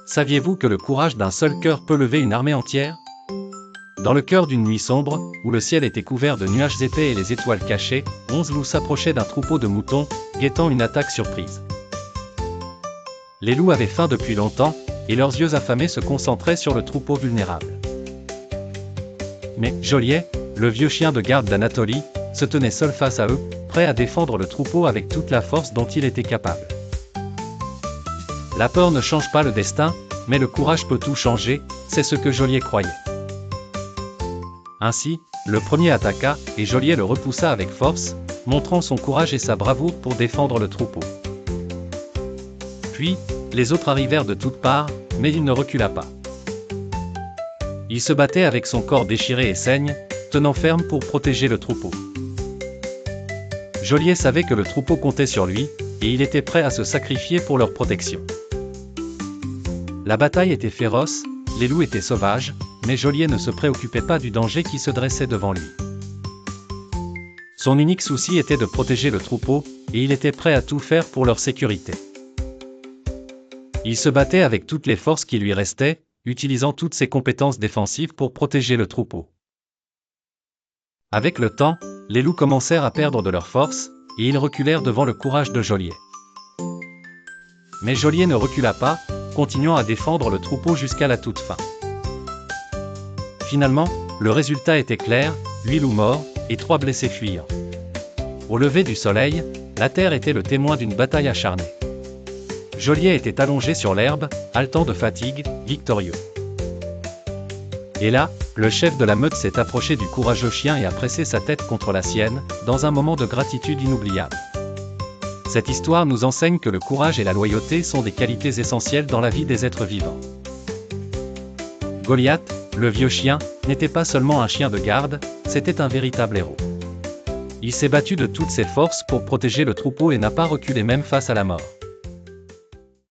Saviez-vous que le courage d'un seul cœur peut lever une armée entière? Dans le cœur d'une nuit sombre, où le ciel était couvert de nuages épais et les étoiles cachées, 11 loups s'approchaient d'un troupeau de moutons, guettant une attaque surprise. Les loups avaient faim depuis longtemps, et leurs yeux affamés se concentraient sur le troupeau vulnérable. Mais Joliet, le vieux chien de garde d'Anatolie, se tenait seul face à eux, prêt à défendre le troupeau avec toute la force dont il était capable. La peur ne change pas le destin, mais le courage peut tout changer, c'est ce que Joliet croyait. Ainsi, le premier attaqua, et Joliet le repoussa avec force, montrant son courage et sa bravoure pour défendre le troupeau. Puis, les autres arrivèrent de toutes parts, mais il ne recula pas. Il se battait avec son corps déchiré et saigne, tenant ferme pour protéger le troupeau. Joliet savait que le troupeau comptait sur lui, et il était prêt à se sacrifier pour leur protection. La bataille était féroce, les loups étaient sauvages, mais Joliet ne se préoccupait pas du danger qui se dressait devant lui. Son unique souci était de protéger le troupeau, et il était prêt à tout faire pour leur sécurité. Il se battait avec toutes les forces qui lui restaient, utilisant toutes ses compétences défensives pour protéger le troupeau. Avec le temps, les loups commencèrent à perdre de leur force, et ils reculèrent devant le courage de Joliet. Mais Joliet ne recula pas, continuant à défendre le troupeau jusqu'à la toute fin. Finalement, le résultat était clair, 8 loups morts, et 3 blessés fuyants. Au lever du soleil, la terre était le témoin d'une bataille acharnée. Joliet était allongé sur l'herbe, haletant de fatigue, victorieux. Et là, le chef de la meute s'est approché du courageux chien et a pressé sa tête contre la sienne, dans un moment de gratitude inoubliable. Cette histoire nous enseigne que le courage et la loyauté sont des qualités essentielles dans la vie des êtres vivants. Goliath, le vieux chien, n'était pas seulement un chien de garde, c'était un véritable héros. Il s'est battu de toutes ses forces pour protéger le troupeau et n'a pas reculé même face à la mort.